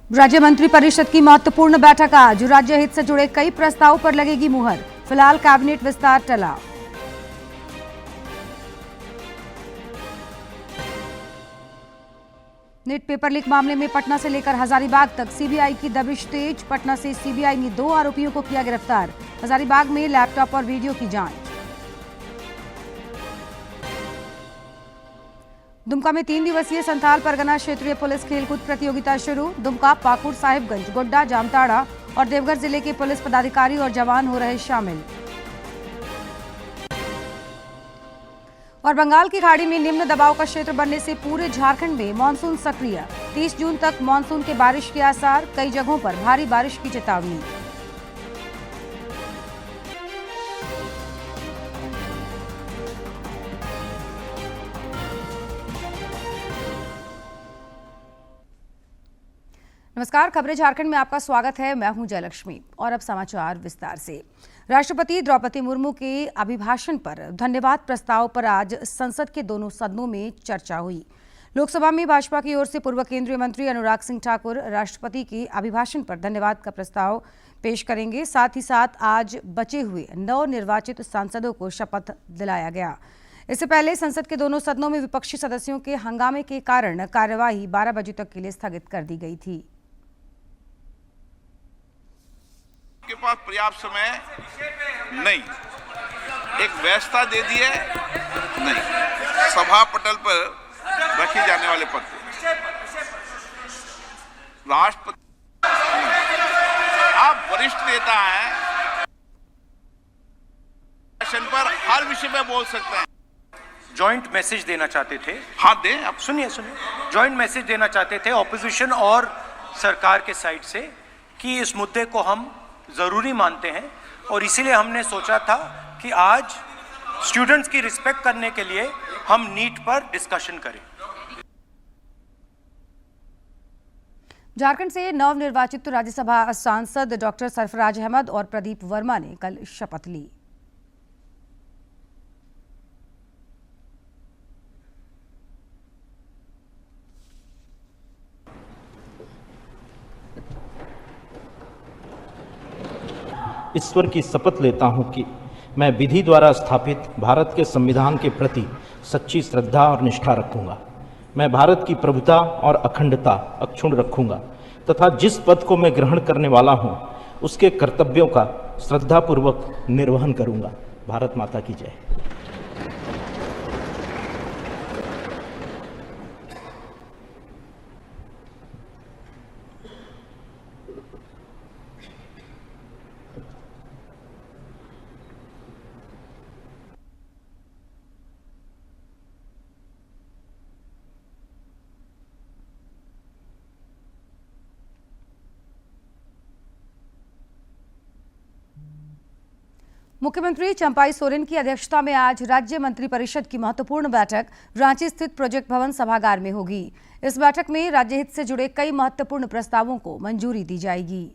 राज्य मंत्री परिषद की महत्वपूर्ण बैठक आज। राज्य हित से जुड़े कई प्रस्तावों पर लगेगी मुहर। फिलहाल कैबिनेट विस्तार टला। नीट पेपर लीक मामले में पटना से लेकर हजारीबाग तक सीबीआई की दबिश तेज। पटना से सीबीआई ने 2 आरोपियों को किया गिरफ्तार। हजारीबाग में लैपटॉप और वीडियो की जांच। दुमका में 3 दिवसीय संथाल परगना क्षेत्रीय पुलिस खेलकूद प्रतियोगिता शुरू। दुमका, पाकुड़, साहिबगंज, गोड्डा, जामताड़ा और देवघर जिले के पुलिस पदाधिकारी और जवान हो रहे शामिल। और बंगाल की खाड़ी में निम्न दबाव का क्षेत्र बनने से पूरे झारखंड में मानसून सक्रिय। 30 जून तक मानसून के बारिश के आसार। कई जगहों पर भारी बारिश की चेतावनी। नमस्कार, खबरें झारखंड में आपका स्वागत है। मैं हूं जयलक्ष्मी और अब समाचार विस्तार से। राष्ट्रपति द्रौपदी मुर्मू के अभिभाषण पर धन्यवाद प्रस्ताव पर आज संसद के दोनों सदनों में चर्चा हुई। लोकसभा में भाजपा की ओर से पूर्व केंद्रीय मंत्री अनुराग सिंह ठाकुर राष्ट्रपति के अभिभाषण पर धन्यवाद का प्रस्ताव पेश करेंगे। साथ ही साथ आज बचे हुए नवनिर्वाचित सांसदों को शपथ दिलाया गया। इससे पहले संसद के दोनों सदनों में विपक्षी सदस्यों के हंगामे के कारण कार्यवाही 12 बजे तक के लिए स्थगित कर दी गई थी। के पास पर्याप्त समय नहीं, एक व्यवस्था दे दी है नहीं, सभा पटल पर रखे जाने वाले पत्र राष्ट्रपति आप वरिष्ठ नेता हैं, पर हर विषय में बोल सकते हैं। जॉइंट मैसेज देना चाहते थे। हाँ दें, आप सुनिए जॉइंट मैसेज देना चाहते थे ऑपोजिशन और सरकार के साइड से कि इस मुद्दे को हम जरूरी मानते हैं और इसीलिए हमने सोचा था कि आज स्टूडेंट्स की रिस्पेक्ट करने के लिए हम नीट पर डिस्कशन करें। झारखंड से नवनिर्वाचित राज्यसभा सांसद डॉक्टर सरफराज अहमद और प्रदीप वर्मा ने कल शपथ ली। ईश्वर की शपथ लेता हूं कि मैं विधि द्वारा स्थापित भारत के संविधान के प्रति सच्ची श्रद्धा और निष्ठा रखूंगा। मैं भारत की प्रभुता और अखंडता अक्षुण्ण रखूंगा तथा जिस पद को मैं ग्रहण करने वाला हूं उसके कर्तव्यों का श्रद्धापूर्वक निर्वहन करूंगा। भारत माता की जय। मुख्यमंत्री चंपाई सोरेन की अध्यक्षता में आज राज्य मंत्री परिषद की महत्वपूर्ण बैठक रांची स्थित प्रोजेक्ट भवन सभागार में होगी। इस बैठक में राज्य हित से जुड़े कई महत्वपूर्ण प्रस्तावों को मंजूरी दी जाएगी।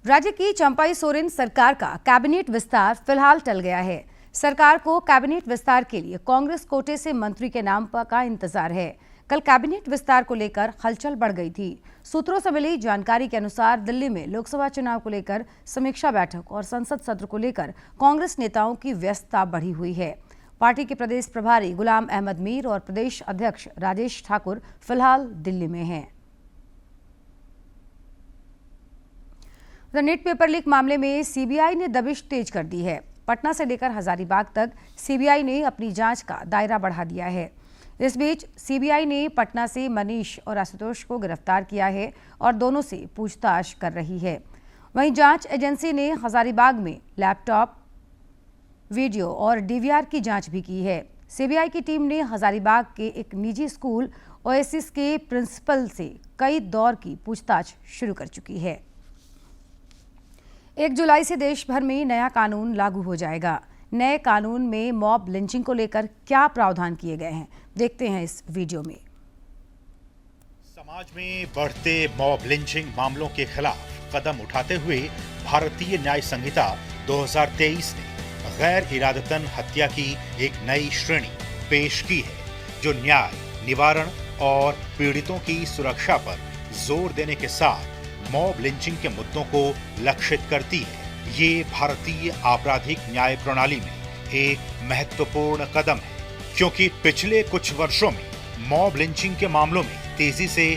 राज्य की चंपाई सोरेन सरकार का कैबिनेट विस्तार फिलहाल टल गया है। सरकार को कैबिनेट विस्तार के लिए कांग्रेस कोटे से मंत्री के नाम का इंतजार है। कल कैबिनेट विस्तार को लेकर हलचल बढ़ गई थी। सूत्रों से मिली जानकारी के अनुसार दिल्ली में लोकसभा चुनाव को लेकर समीक्षा बैठक और संसद सत्र को लेकर कांग्रेस नेताओं की व्यस्तता बढ़ी हुई है। पार्टी के प्रदेश प्रभारी गुलाम अहमद मीर और प्रदेश अध्यक्ष राजेश ठाकुर फिलहाल दिल्ली में हैं। नीट पेपर लीक मामले में सीबीआई ने दबिश तेज कर दी है। पटना से लेकर हजारीबाग तक सीबीआई ने अपनी जांच का दायरा बढ़ा दिया है। इस बीच सीबीआई ने पटना से मनीष और आशुतोष को गिरफ्तार किया है और दोनों से पूछताछ कर रही है। वहीं जांच एजेंसी ने हजारीबाग में लैपटॉप, वीडियो और डीवीआर की जांच भी की है। सीबीआई की टीम ने हजारीबाग के एक निजी स्कूल ओएसिस के प्रिंसिपल से कई दौर की पूछताछ शुरू कर चुकी है। 1 जुलाई से देश भर में नया कानून लागू हो जाएगा। नए कानून में मॉब लिंचिंग को लेकर क्या प्रावधान किए गए हैं, देखते हैं इस वीडियो में। समाज में बढ़ते मॉब लिंचिंग मामलों के खिलाफ कदम उठाते हुए भारतीय न्याय संहिता 2023 ने गैर इरादतन हत्या की एक नई श्रेणी पेश की है, जो न्याय, निवारण और पीड़ितों की सुरक्षा पर जोर देने के साथ मॉब लिंचिंग के मुद्दों को लक्षित करती है। ये भारतीय आपराधिक न्याय प्रणाली में एक महत्वपूर्ण कदम है, क्योंकि पिछले कुछ वर्षों में मॉब लिंचिंग के मामलों में तेजी से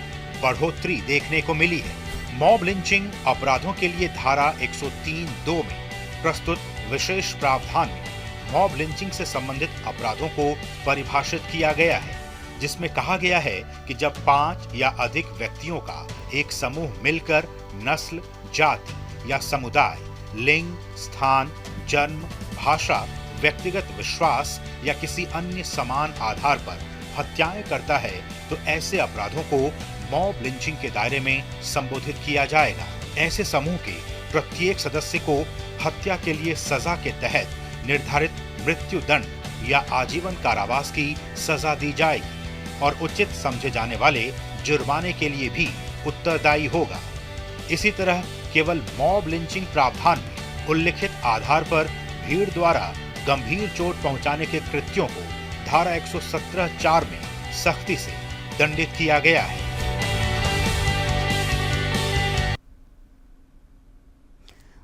बढ़ोतरी देखने को मिली है। मॉब लिंचिंग अपराधों के लिए धारा 103(2) में प्रस्तुत विशेष प्रावधान में मॉब लिंचिंग से संबंधित अपराधों को परिभाषित किया गया है, जिसमें कहा गया है कि जब 5 या अधिक व्यक्तियों का एक समूह मिलकर नस्ल, जाति या समुदाय, लिंग, स्थान, जन्म, भाषा, व्यक्तिगत विश्वास या किसी अन्य समान आधार पर हत्याएं करता है, तो ऐसे अपराधों को मॉब लिंचिंग के दायरे में संबोधित किया जाएगा। ऐसे समूह के प्रत्येक सदस्य को हत्या के लिए सजा के तहत निर्धारित मृत्यु दंड या आजीवन कारावास की सजा दी जाएगी और उचित समझे जाने वाले जुर्माने के लिए भी उत्तरदायी होगा। इसी तरह केवल मॉब लिंचिंग प्रावधान में उल्लिखित आधार पर भीड़ द्वारा गंभीर चोट पहुंचाने के कृत्यों को धारा 117(4) में सख्ती से दंडित किया गया है।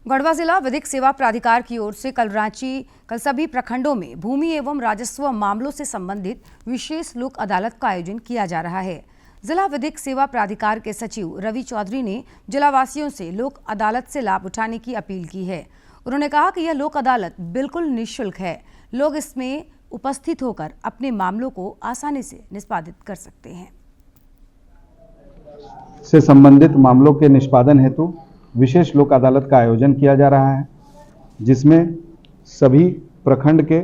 गढ़वा जिला विधिक सेवा प्राधिकार की ओर से कल सभी प्रखंडों में भूमि एवं राजस्व मामलों से संबंधित विशेष लोक अदालत का आयोजन किया जा रहा है। जिला विधिक सेवा प्राधिकार के सचिव रवि चौधरी ने जिलावासियों से लोक अदालत से लाभ उठाने की अपील की है। उन्होंने कहा कि यह लोक अदालत बिल्कुल निःशुल्क है। लोग इसमें उपस्थित होकर अपने मामलों को आसानी से निष्पादित कर सकते हैं। से संबंधित मामलों के निष्पादन हेतु विशेष लोक अदालत का आयोजन किया जा रहा है, जिसमें सभी प्रखंड के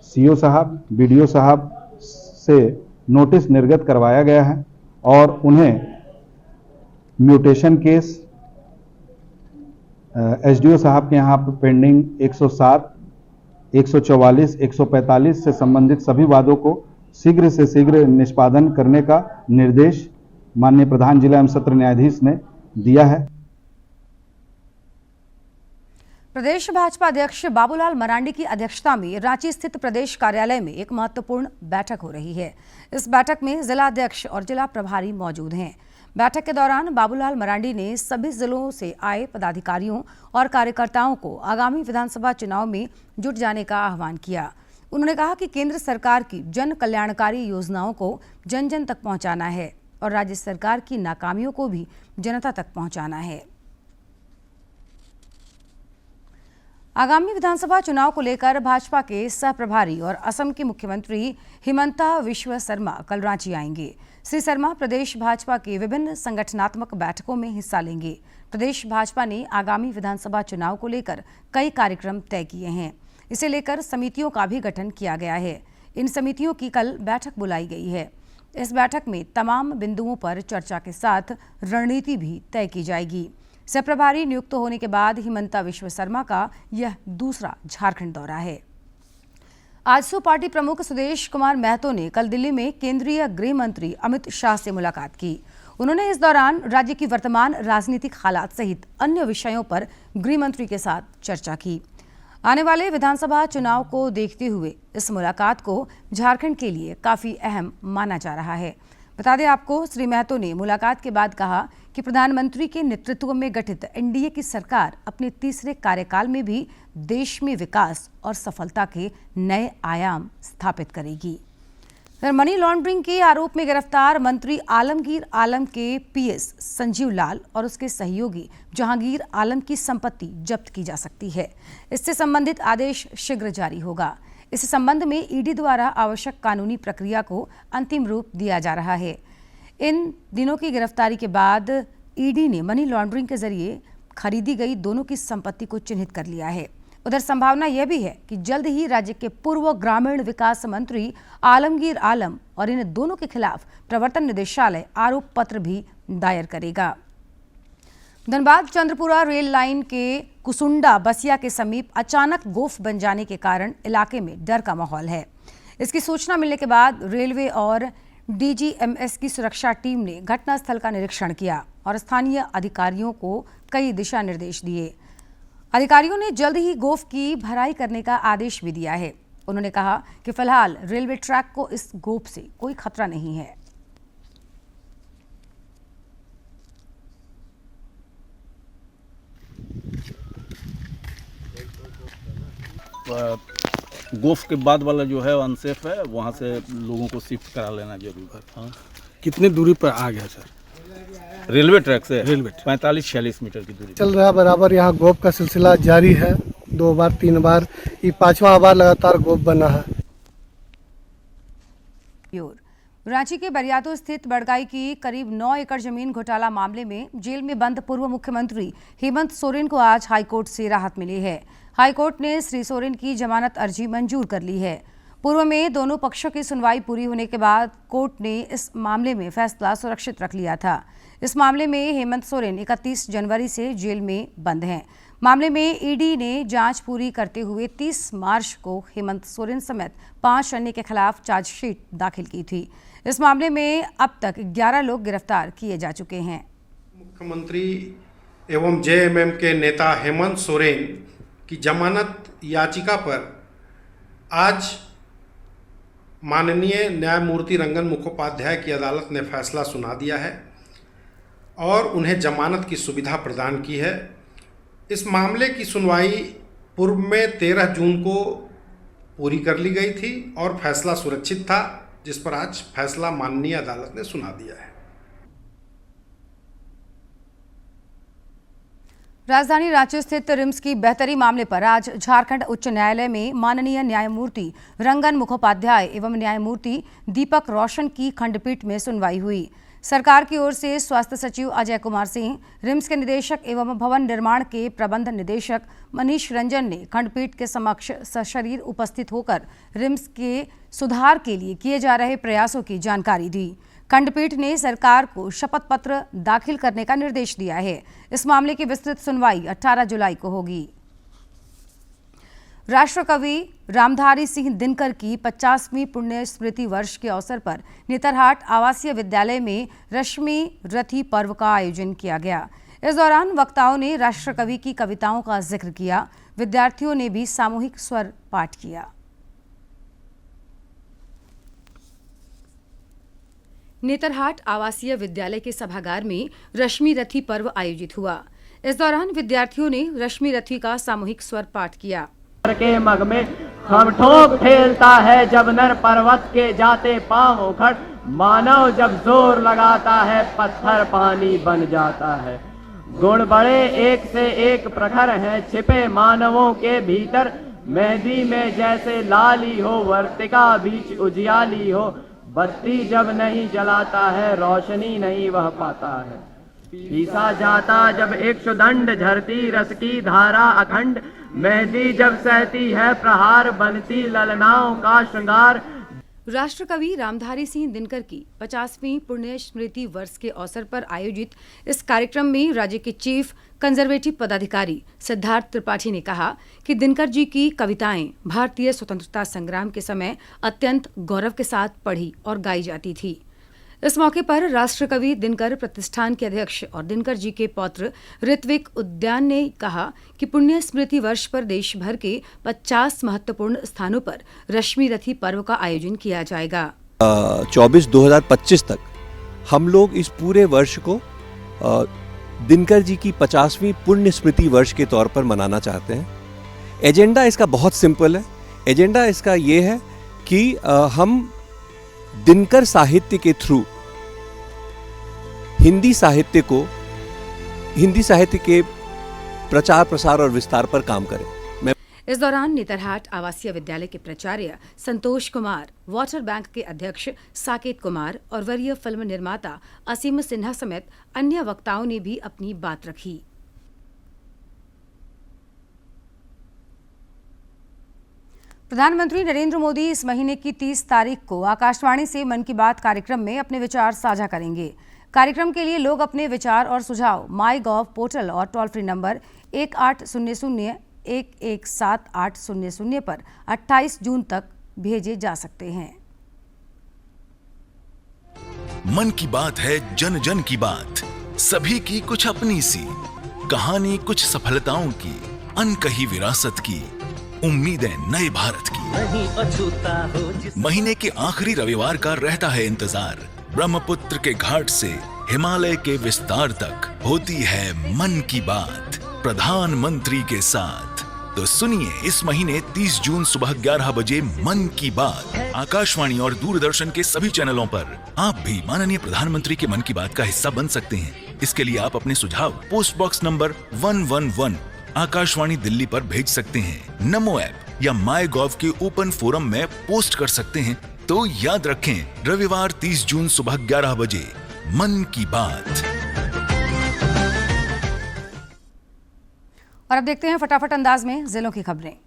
सीओ साहब, बीडीओ साहब से नोटिस निर्गत करवाया गया है और उन्हें म्यूटेशन केस एसडीओ साहब के यहाँ पेंडिंग 107, 144, 145 से संबंधित सभी वादों को शीघ्र से शीघ्र निष्पादन करने का निर्देश माननीय प्रधान जिला एवं सत्र न्यायाधीश ने दिया है। प्रदेश भाजपा अध्यक्ष बाबूलाल मरांडी की अध्यक्षता में रांची स्थित प्रदेश कार्यालय में एक महत्वपूर्ण बैठक हो रही है। इस बैठक में जिला अध्यक्ष और जिला प्रभारी मौजूद हैं। बैठक के दौरान बाबूलाल मरांडी ने सभी जिलों से आए पदाधिकारियों और कार्यकर्ताओं को आगामी विधानसभा चुनाव में जुट जाने का आह्वान किया। उन्होंने कहा कि केंद्र सरकार की जन कल्याणकारी योजनाओं को जन जन तक पहुंचाना है और राज्य सरकार की नाकामियों को भी जनता तक पहुंचाना है। आगामी विधानसभा चुनाव को लेकर भाजपा के सह प्रभारी और असम के मुख्यमंत्री हिमंता विश्व शर्मा कल रांची आएंगे। श्री शर्मा प्रदेश भाजपा की विभिन्न संगठनात्मक बैठकों में हिस्सा लेंगे। प्रदेश भाजपा ने आगामी विधानसभा चुनाव को लेकर कई कार्यक्रम तय किए हैं। इसे लेकर समितियों का भी गठन किया गया है। इन समितियों की कल बैठक बुलाई गई है। इस बैठक में तमाम बिंदुओं पर चर्चा के साथ रणनीति भी तय की जाएगी। सह प्रभारी नियुक्त होने के बाद हिमंता विश्व शर्मा का यह दूसरा झारखंड दौरा है। आजसू पार्टी प्रमुख सुदेश कुमार महतो ने कल दिल्ली में केंद्रीय गृह मंत्री अमित शाह से मुलाकात की। उन्होंने इस दौरान राज्य की वर्तमान राजनीतिक हालात सहित अन्य विषयों पर गृह मंत्री के साथ चर्चा की। आने वाले विधानसभा चुनाव को देखते हुए इस मुलाकात को झारखंड के लिए काफी अहम माना जा रहा है। बता दें आपको, श्री महतो ने मुलाकात के बाद कहा कि प्रधानमंत्री के नेतृत्व में गठित एनडीए की सरकार अपने तीसरे कार्यकाल में भी देश में विकास और सफलता के नए आयाम स्थापित करेगी। फिर मनी लॉन्ड्रिंग के आरोप में गिरफ्तार मंत्री आलमगीर आलम के पीएस संजीव लाल और उसके सहयोगी जहांगीर आलम की संपत्ति जब्त की जा सकती है। इससे संबंधित आदेश शीघ्र जारी होगा। इस संबंध में ईडी द्वारा आवश्यक कानूनी प्रक्रिया को अंतिम रूप दिया जा रहा है। इन दिनों की गिरफ्तारी के बाद ईडी ने मनी लॉन्ड्रिंग के जरिए खरीदी गई दोनों की संपत्ति को चिन्हित कर लिया है। उधर संभावना यह भी है कि जल्द ही राज्य के पूर्व ग्रामीण विकास मंत्री आलमगीर आलम और इन दोनों के खिलाफ प्रवर्तन निदेशालय आरोप पत्र भी दायर करेगा। धनबाद चंद्रपुरा रेल लाइन के कुसुंडा बसिया के समीप अचानक गोफ बन जाने के कारण इलाके में डर का माहौल है। इसकी सूचना मिलने के बाद रेलवे और डीजीएमएस की सुरक्षा टीम ने घटनास्थल का निरीक्षण किया और स्थानीय अधिकारियों को कई दिशा निर्देश दिए। अधिकारियों ने जल्द ही गोफ की भराई करने का आदेश भी दिया है। उन्होंने कहा कि फिलहाल रेलवे ट्रैक को इस गोफ से कोई खतरा नहीं है। गोफ के बाद वाला जो है अनसेफ है, वहाँ से लोगों को शिफ्ट करा लेना जरूरी है। हाँ। कितनी दूरी पर आ गया सर? रेलवे ट्रैक से रेलवे 45-46 मीटर की दूरी चल रहा बराबर। यहाँ गोप का सिलसिला जारी है, 2 बार 3 बार, ये 5वां बार लगातार गोप बना है। रांची के बरियातू स्थित बड़गाई की करीब 9 एकड़ जमीन घोटाला मामले में जेल में बंद पूर्व मुख्यमंत्री हेमंत सोरेन को आज हाईकोर्ट से राहत मिली है। हाईकोर्ट ने श्री सोरेन की जमानत अर्जी मंजूर कर ली है। पूर्व में दोनों पक्षों की सुनवाई पूरी होने के बाद कोर्ट ने इस मामले में फैसला सुरक्षित रख लिया था। इस मामले में हेमंत सोरेन 31 जनवरी से जेल में बंद हैं। मामले में ईडी ने जांच पूरी करते हुए 30 मार्च को हेमंत सोरेन समेत 5 अन्य के खिलाफ चार्जशीट दाखिल की थी। इस मामले में अब तक 11 लोग गिरफ्तार किए जा चुके हैं। मुख्यमंत्री एवं जेएमएम के नेता हेमंत सोरेन की जमानत याचिका पर आज माननीय न्यायमूर्ति रंगन मुखोपाध्याय की अदालत ने फैसला सुना दिया है और उन्हें जमानत की सुविधा प्रदान की है। इस मामले की सुनवाई पूर्व में 13 जून को पूरी कर ली गई थी और फैसला सुरक्षित था, जिस पर आज फैसला माननीय अदालत ने सुना दिया है। राजधानी रांची स्थित रिम्स की बेहतरी मामले पर आज झारखंड उच्च न्यायालय में माननीय न्यायमूर्ति रंगन मुखोपाध्याय एवं न्यायमूर्ति दीपक रोशन की खंडपीठ में सुनवाई हुई। सरकार की ओर से स्वास्थ्य सचिव अजय कुमार सिंह, रिम्स के निदेशक एवं भवन निर्माण के प्रबंध निदेशक मनीष रंजन ने खंडपीठ के समक्ष सशरीर उपस्थित होकर रिम्स के सुधार के लिए किए जा रहे प्रयासों की जानकारी दी। खंडपीठ ने सरकार को शपथ पत्र दाखिल करने का निर्देश दिया है। इस मामले की विस्तृत सुनवाई 18 जुलाई को होगी। राष्ट्रकवि रामधारी सिंह दिनकर की 50वीं पुण्य स्मृति वर्ष के अवसर पर नेतरहाट आवासीय विद्यालय में रश्मि रथी पर्व का आयोजन किया गया। इस दौरान वक्ताओं ने राष्ट्रकवि की कविताओं का जिक्र किया। विद्यार्थियों ने भी सामूहिक स्वर पाठ किया। नेतरहाट आवासीय विद्यालय के सभागार में रश्मि रथी पर्व आयोजित हुआ। इस दौरान विद्यार्थियों ने रश्मि रथी का सामूहिक स्वर पाठ किया। के मग में हम ठोक ठेलता है जब नर पर्वत के जाते पांव उखड़, मानव जब जोर लगाता है पत्थर पानी बन जाता है। गुण बड़े एक से एक प्रखर हैं छिपे मानवों के भीतर, मेहंदी में जैसे लाली हो वर्तिका बीच उजियाली हो, बत्ती जब नहीं जलाता है रोशनी नहीं वह पाता है। पीसा जाता जब 100 दंड झरती रस की धारा अखंड, मेहंदी जब सहती है प्रहार बनती ललनाओं का श्रृंगार। राष्ट्रकवि रामधारी सिंह दिनकर की 50वीं पुण्य स्मृति वर्ष के अवसर पर आयोजित इस कार्यक्रम में राज्य के चीफ कंजर्वेटिव पदाधिकारी सिद्धार्थ त्रिपाठी ने कहा कि दिनकर जी की कविताएं भारतीय स्वतंत्रता संग्राम के समय अत्यंत गौरव के साथ पढ़ी और गाई जाती थी। इस मौके पर राष्ट्रकवि दिनकर प्रतिष्ठान के अध्यक्ष और दिनकर जी के पौत्र ऋत्विक उद्यान ने कहा कि पुण्य स्मृति वर्ष पर देश भर के 50 महत्वपूर्ण स्थानों पर रश्मि रथी पर्व का आयोजन किया जाएगा। 24/2025 तक हम लोग इस पूरे वर्ष को दिनकर जी की 50वीं पुण्य स्मृति वर्ष के तौर पर मनाना चाहते हैं। एजेंडा इसका बहुत सिंपल है। एजेंडा इसका ये है कि हम दिनकर साहित्य के थ्रू हिंदी साहित्य के प्रचार प्रसार और विस्तार पर काम करें। इस दौरान नेतरहाट आवासीय विद्यालय के प्राचार्य संतोष कुमार, वाटर बैंक के अध्यक्ष साकेत कुमार और वरीय फिल्म निर्माता असीम सिन्हा समेत अन्य वक्ताओं ने भी अपनी बात रखी। प्रधानमंत्री नरेंद्र मोदी इस महीने की 30 तारीख को आकाशवाणी से मन की बात कार्यक्रम में अपने विचार साझा करेंगे। कार्यक्रम के लिए लोग अपने विचार और सुझाव माईगॉव पोर्टल और टोल फ्री नंबर 1800-117800 पर 28 जून तक भेजे जा सकते हैं। मन की बात है जन जन की बात, सभी की कुछ अपनी सी कहानी, कुछ सफलताओं की, अनकही विरासत की, उम्मीदें नए भारत की। महीने के आखिरी रविवार का रहता है इंतजार। ब्रह्मपुत्र के घाट से हिमालय के विस्तार तक होती है मन की बात प्रधानमंत्री के साथ। तो सुनिए इस महीने 30 जून सुबह 11 बजे मन की बात आकाशवाणी और दूरदर्शन के सभी चैनलों पर। आप भी माननीय प्रधानमंत्री के मन की बात का हिस्सा बन सकते हैं। इसके लिए आप अपने सुझाव post box number 111 Akashvani Delhi पर भेज सकते हैं। नमो ऐप या माई गॉव के ओपन फोरम में पोस्ट कर सकते हैं। तो याद रखें, रविवार 30 जून सुबह 11 बजे मन की बात। और अब देखते हैं फटाफट अंदाज में जिलों की खबरें।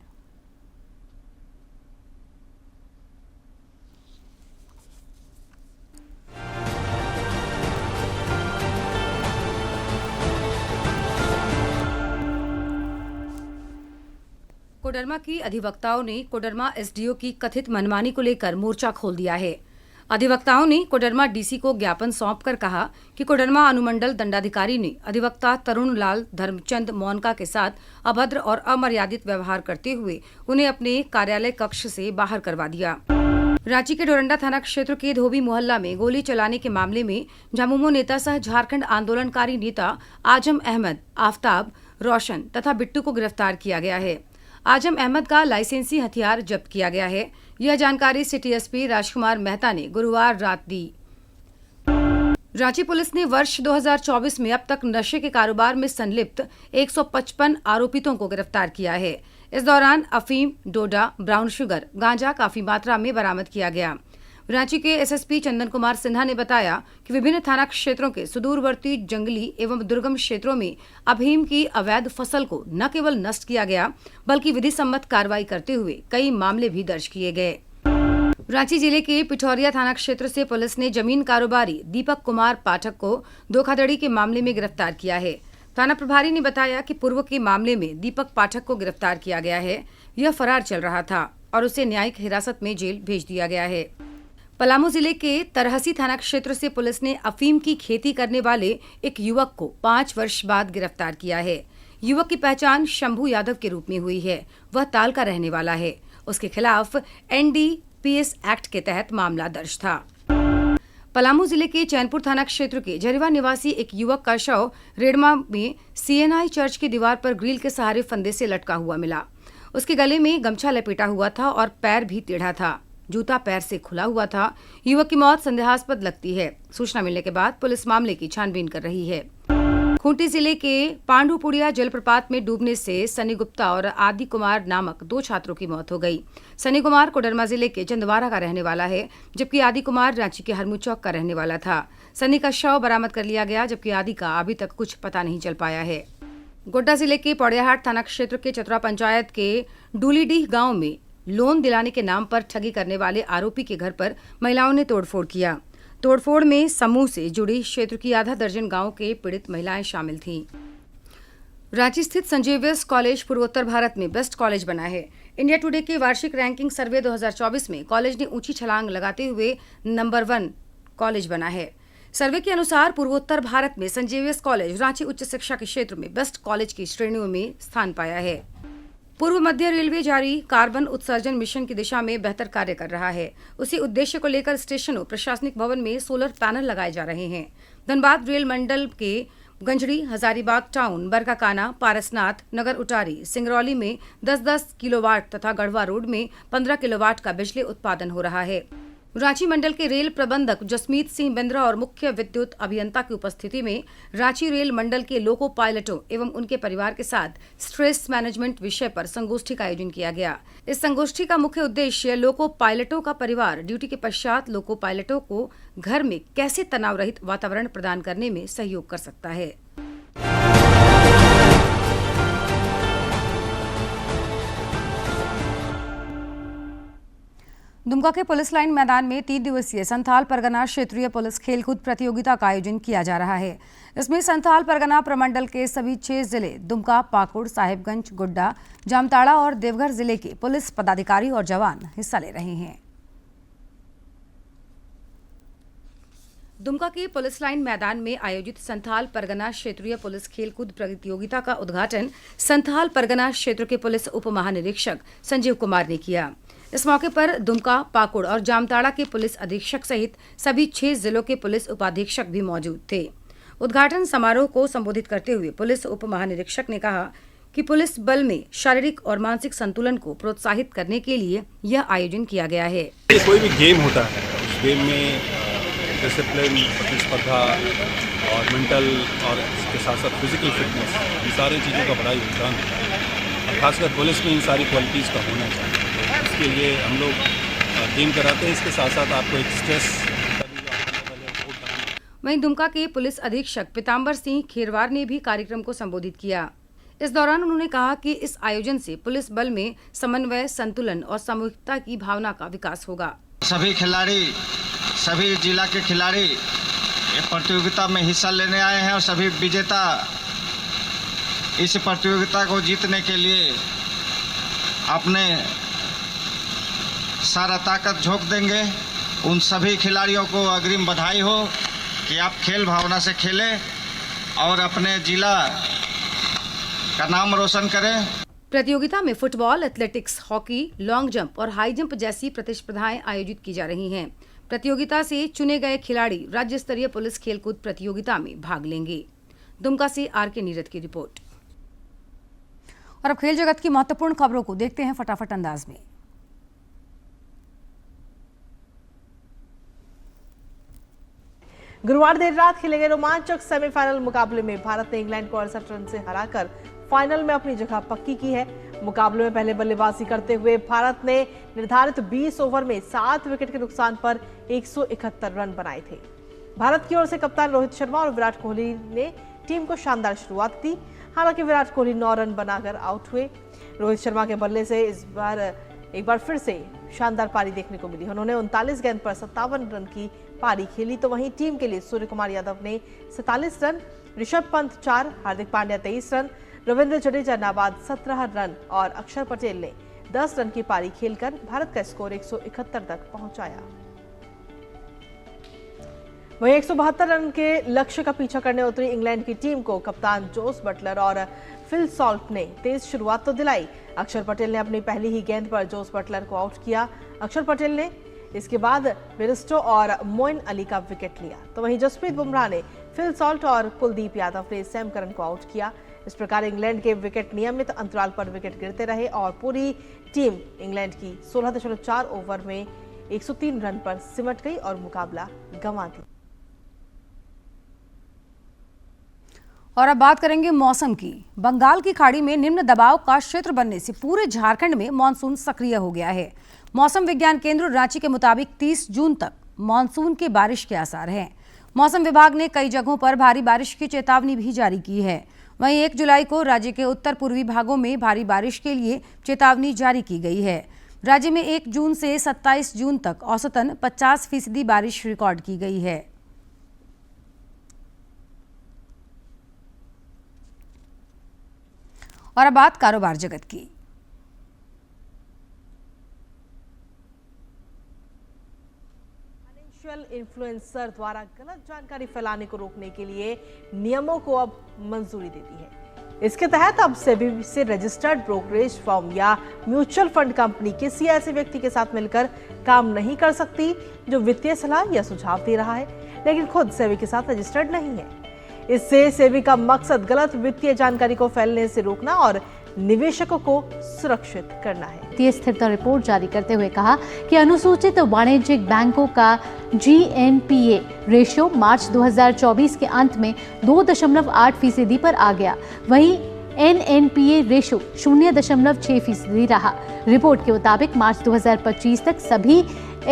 कोडरमा की अधिवक्ताओं ने कोडरमा एसडीओ की कथित मनमानी को लेकर मोर्चा खोल दिया है। अधिवक्ताओं ने कोडरमा डीसी को ज्ञापन सौंपकर कहा कि कोडरमा अनुमंडल दंडाधिकारी ने अधिवक्ता तरुण लाल धर्मचंद मोनका के साथ अभद्र और अमर्यादित व्यवहार करते हुए उन्हें अपने कार्यालय कक्ष से बाहर करवा दिया। रांची के डोरंडा थाना क्षेत्र के धोबी मोहल्ला में गोली चलाने के मामले में झामुमो नेता सह झारखंड आंदोलनकारी नेता आजम अहमद, आफ्ताब, रोशन तथा बिट्टू को गिरफ्तार किया गया है। आजम अहमद का लाइसेंसी हथियार जब्त किया गया है। यह जानकारी सिटी एसपी राजकुमार मेहता ने गुरुवार रात दी। रांची पुलिस ने वर्ष 2024 में अब तक नशे के कारोबार में संलिप्त 155 आरोपितों को गिरफ्तार किया है। इस दौरान अफीम, डोडा, ब्राउन शुगर, गांजा काफी मात्रा में बरामद किया गया। रांची के एसएसपी चंदन कुमार सिन्हा ने बताया कि विभिन्न थाना क्षेत्रों के सुदूरवर्ती जंगली एवं दुर्गम क्षेत्रों में अफीम की अवैध फसल को न केवल नष्ट किया गया बल्कि विधि सम्मत कार्रवाई करते हुए कई मामले भी दर्ज किए गए। रांची जिले के पिठौरिया थाना क्षेत्र से पुलिस ने जमीन कारोबारी दीपक कुमार पाठक को धोखाधड़ी के मामले में गिरफ्तार किया है। थाना प्रभारी ने बताया कि पूर्व के मामले में दीपक पाठक को गिरफ्तार किया गया है। यह फरार चल रहा था और उसे न्यायिक हिरासत में जेल भेज दिया गया है। पलामू जिले के तरहसी थाना क्षेत्र से पुलिस ने अफीम की खेती करने वाले एक युवक को 5 वर्ष बाद गिरफ्तार किया है। युवक की पहचान शंभू यादव के रूप में हुई है। वह ताल का रहने वाला है। उसके खिलाफ NDPS एक्ट के तहत मामला दर्ज था। पलामू जिले के चैनपुर थाना क्षेत्र के जरीवा निवासी एक युवक का शव रेडमा में CNI चर्च की दीवार पर ग्रिल के सहारे फंदे से लटका हुआ मिला। उसके गले में गमछा लपेटा हुआ था और पैर भी टेढ़ा था। जूता पैर से खुला हुआ था। युवक की मौत संदेहास्पद लगती है। सूचना मिलने के बाद पुलिस मामले की छानबीन कर रही है। खूंटी जिले के पांडुपुड़िया जलप्रपात में डूबने से सनी गुप्ता और आदि कुमार नामक 2 छात्रों की मौत हो गई। सनी कुमार कोडरमा जिले के चंदवारा का रहने वाला है, जबकि आदि कुमार रांची के हरमू चौक का रहने वाला था। सनी का शव बरामद कर लिया गया, जबकि आदि का अभी तक कुछ पता नहीं चल पाया है। गोड्डा जिले के पौड़ियाहाट थाना क्षेत्र के चतरा पंचायत के डूलीडीह गांव में लोन दिलाने के नाम पर ठगी करने वाले आरोपी के घर पर महिलाओं ने तोड़फोड़ किया। तोड़फोड़ में समूह से जुड़ी क्षेत्र की आधा दर्जन गांव के पीड़ित महिलाएं शामिल थीं। रांची स्थित संजीवियस कॉलेज पूर्वोत्तर भारत में बेस्ट कॉलेज बना है। इंडिया टुडे के वार्षिक रैंकिंग सर्वे 2024 में कॉलेज ने ऊंची छलांग लगाते हुए नंबर 1 कॉलेज बना है। सर्वे के अनुसार पूर्वोत्तर भारत में संजीवियस कॉलेज रांची उच्च शिक्षा के क्षेत्र में बेस्ट कॉलेज की श्रेणियों में स्थान पाया है। पूर्व मध्य रेलवे जारी कार्बन उत्सर्जन मिशन की दिशा में बेहतर कार्य कर रहा है। उसी उद्देश्य को लेकर स्टेशनों, प्रशासनिक भवन में सोलर पैनल लगाए जा रहे हैं। धनबाद रेल मंडल के गंजड़ी, हजारीबाग टाउन, बरकाकाना, पारसनाथ, नगर उटारी, सिंगरौली में 10-10 किलोवाट तथा गढ़वा रोड में 15 किलोवाट का बिजली उत्पादन हो रहा है। रांची मंडल के रेल प्रबंधक जसमीत सिंह बिंद्रा और मुख्य विद्युत अभियंता की उपस्थिति में रांची रेल मंडल के लोको पायलटों एवं उनके परिवार के साथ स्ट्रेस मैनेजमेंट विषय पर संगोष्ठी का आयोजन किया गया। इस संगोष्ठी का मुख्य उद्देश्य लोको पायलटों का परिवार ड्यूटी के पश्चात लोको पायलटों को घर में कैसे तनाव रहित वातावरण प्रदान करने में सहयोग कर सकता है। दुमका के पुलिस लाइन मैदान में 3 दिवसीय संथाल परगना क्षेत्रीय पुलिस खेलकूद प्रतियोगिता का आयोजन किया जा रहा है। इसमें संथाल परगना प्रमंडल के सभी 6 जिले दुमका, पाकुड़, साहिबगंज, गोड्डा, जामताड़ा और देवघर जिले के पुलिस पदाधिकारी और जवान हिस्सा ले रहे हैं। दुमका के पुलिस लाइन मैदान में आयोजित संथाल परगना क्षेत्रीय पुलिस खेलकूद प्रतियोगिता का उद्घाटन संथाल परगना क्षेत्र के पुलिस उप महानिरीक्षक संजीव कुमार ने किया। इस मौके पर दुमका, पाकुड़ और जामताड़ा के पुलिस अधीक्षक सहित सभी 6 जिलों के पुलिस उपाधीक्षक भी मौजूद थे। उद्घाटन समारोह को संबोधित करते हुए पुलिस उप महानिरीक्षक ने कहा कि पुलिस बल में शारीरिक और मानसिक संतुलन को प्रोत्साहित करने के लिए यह आयोजन किया गया है। कोई भी गेम होता है, उस गेम में डिसिप्लिन, प्रतिस्पर्धा और मेंटल और इसके साथ साथ फिजिकल फिटनेस, इन सारी चीज़ों का बड़ा योगदान है और खासकर पुलिस में इन सारी क्वालिटीज़ का होना चाहिए। इसके लिए हम लोग गेम कराते हैं, इसके साथ साथ आपको एक स्ट्रेस। वहीं दुमका के पुलिस अधीक्षक पीताम्बर सिंह खेरवार ने भी कार्यक्रम को संबोधित किया। इस दौरान उन्होंने कहा कि इस आयोजन से पुलिस बल में समन्वय, संतुलन और सामूहिकता की भावना का विकास होगा। सभी खिलाड़ी, सभी जिला के खिलाड़ी इस प्रतियोगिता में हिस्सा लेने आए हैं और सभी विजेता इस प्रतियोगिता को जीतने के लिए अपने सारा ताकत झोंक देंगे। उन सभी खिलाड़ियों को अग्रिम बधाई हो कि आप खेल भावना से खेलें और अपने जिला का नाम रोशन करें। प्रतियोगिता में football, athletics, hockey, long jump और हाई जंप जैसी प्रतिस्पर्धाएं आयोजित की जा रही हैं। प्रतियोगिता से चुने गए खिलाड़ी राज्य स्तरीय पुलिस खेलकूद प्रतियोगिता में भाग लेंगे। दुमका से आर.के. नीरद की रिपोर्ट। और अब खेल जगत की महत्वपूर्ण खबरों को देखते हैं फटाफट अंदाज में। गुरुवार देर रात खेले गए रोमांचक सेमीफाइनल मुकाबले में भारत ने इंग्लैंड को 68 रन से हराकर फाइनल में अपनी जगह पक्की की है। मुकाबले में पहले बल्लेबाजी करते हुए भारत ने निर्धारित 20 ओवर में 7 विकेट के नुकसान पर 171 रन बनाए थे। भारत की ओर से कप्तान रोहित शर्मा और विराट कोहली ने टीम को शानदार शुरुआत दी। हालांकि विराट कोहली 9 रन बनाकर आउट हुए। रोहित शर्मा के बल्ले से एक बार फिर से शानदार पारी देखने को मिली। उन्होंने 39 गेंद पर 57 रन की पारी खेली। तो वहीं टीम के लिए सूर्य कुमार यादव ने 47 रन, ऋषभ पंत 4, हार्दिक पांड्या 23 रन, रविंद्र जडेजा नाबाद 17 रन और अक्षर पटेल ने 10 रन की पारी खेलकर भारत का स्कोर 171 तक पहुंचाया। वहीं 172 रन के लक्ष्य का पीछा करने उतरी इंग्लैंड की टीम को कप्तान जोस बटलर और फिल सॉल्ट ने तेज शुरुआत तो दिलाई। अक्षर पटेल ने अपनी पहली ही गेंद पर जोस बटलर को आउट किया। अक्षर पटेल ने इसके बाद बेरिस्टो और मोइन अली का विकेट लिया। तो वहीं जसप्रीत बुमराह ने फिल सॉल्ट और कुलदीप यादव ने सैम करन को आउट किया। इस प्रकार इंग्लैंड के विकेट नियमित अंतराल पर विकेट गिरते रहे और पूरी टीम इंग्लैंड की 16.4 ओवर में 103 रन पर सिमट गई और मुकाबला गंवा दी। और अब बात करेंगे मौसम की। बंगाल की खाड़ी में निम्न दबाव का क्षेत्र बनने से पूरे झारखंड में मानसून सक्रिय हो गया है। मौसम विज्ञान केंद्र रांची के मुताबिक 30 जून तक मानसून के बारिश के आसार हैं। मौसम विभाग ने कई जगहों पर भारी बारिश की चेतावनी भी जारी की है। वहीं 1 जुलाई को राज्य के उत्तर पूर्वी भागों में भारी बारिश के लिए चेतावनी जारी की गई है। राज्य में 1 जून से 27 जून तक औसतन 50% बारिश रिकॉर्ड की गई है। और अब बात कारोबार जगत की। फाइनेंशियल इन्फ्लुएंसर द्वारा गलत जानकारी फैलाने को रोकने के लिए नियमों को अब मंजूरी दे दी है। इसके तहत अब सेबी से रजिस्टर्ड ब्रोकरेज फर्म या म्यूचुअल फंड कंपनी किसी ऐसे व्यक्ति के साथ मिलकर काम नहीं कर सकती जो वित्तीय सलाह या सुझाव दे रहा है लेकिन खुद सेबी के साथ रजिस्टर्ड नहीं है। इससे सेबी का मकसद गलत वित्तीय जानकारी को फैलने से रोकना और निवेशकों को सुरक्षित करना है। वित्तीय स्थिरता रिपोर्ट जारी करते हुए कहा कि अनुसूचित वाणिज्यिक बैंकों का GNPA रेशियो मार्च 2024 के अंत में 2.8% पर आ गया। वहीं NNPA रेशियो 0.6% रहा। रिपोर्ट के मुताबिक मार्च 2025 तक सभी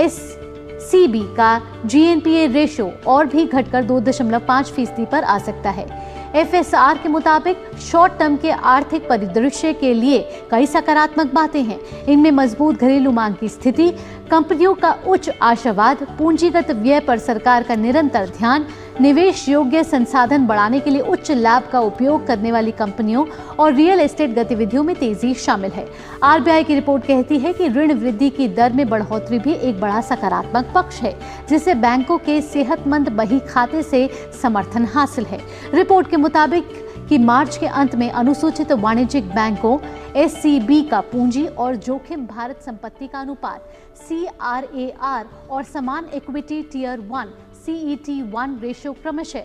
SCB का GNPA रेशियो और भी घटकर 2.5% पर आ सकता है। FSR के मुताबिक शॉर्ट टर्म के आर्थिक परिदृश्य के लिए कई सकारात्मक बातें हैं। इनमें मजबूत घरेलू मांग की स्थिति, कंपनियों का उच्च आशावाद, पूंजीगत व्यय पर सरकार का निरंतर ध्यान, निवेश योग्य संसाधन बढ़ाने के लिए उच्च लाभ का उपयोग करने वाली कंपनियों और रियल एस्टेट गतिविधियों में तेजी शामिल है। आरबीआई की रिपोर्ट कहती है कि ऋण वृद्धि की दर में बढ़ोतरी भी एक बड़ा सकारात्मक पक्ष है, जिससे बैंकों के सेहतमंद बही खाते से समर्थन हासिल है। रिपोर्ट के मुताबिक कि मार्च के अंत में अनुसूचित वाणिज्यिक बैंकों (SCB) का पूंजी और जोखिम भारत संपत्ति का अनुपात (CRAR) और समान इक्विटी टियर 1 (CET1) रेशियो क्रमशः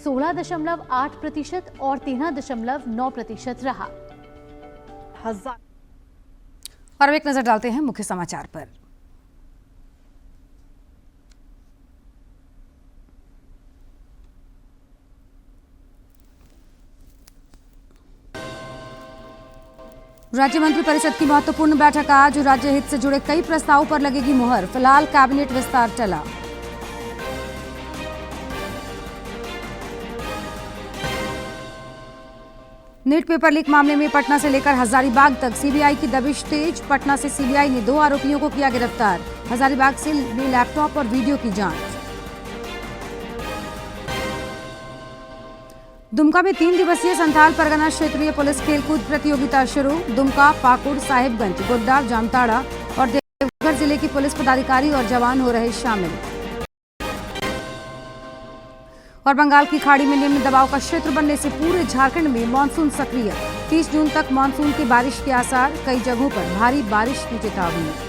16.8% और 13.9% रहा। और अब एक नजर डालते हैं मुख्य समाचार पर। राज्य मंत्रिपरिषद की महत्वपूर्ण बैठक आज, राज्य हित से जुड़े कई प्रस्तावों पर लगेगी मुहर। फिलहाल कैबिनेट विस्तार टला। नीट पेपर लीक मामले में पटना से लेकर हजारीबाग तक सीबीआई की दबिश तेज। पटना से सीबीआई ने 2 आरोपियों को किया गिरफ्तार। हजारीबाग से भी लैपटॉप और वीडियो की जांच। दुमका में 3 दिवसीय संथाल परगना क्षेत्रीय पुलिस खेलकूद प्रतियोगिता शुरू। दुमका, पाकुड़, साहिबगंज, गोड्डा, जामताड़ा और देवघर जिले की पुलिस पदाधिकारी और जवान हो रहे शामिल। और बंगाल की खाड़ी में निम्न दबाव का क्षेत्र बनने से पूरे झारखंड में मानसून सक्रिय। 30 जून तक मानसून की बारिश के आसार, कई जगहों पर भारी बारिश की चेतावनी।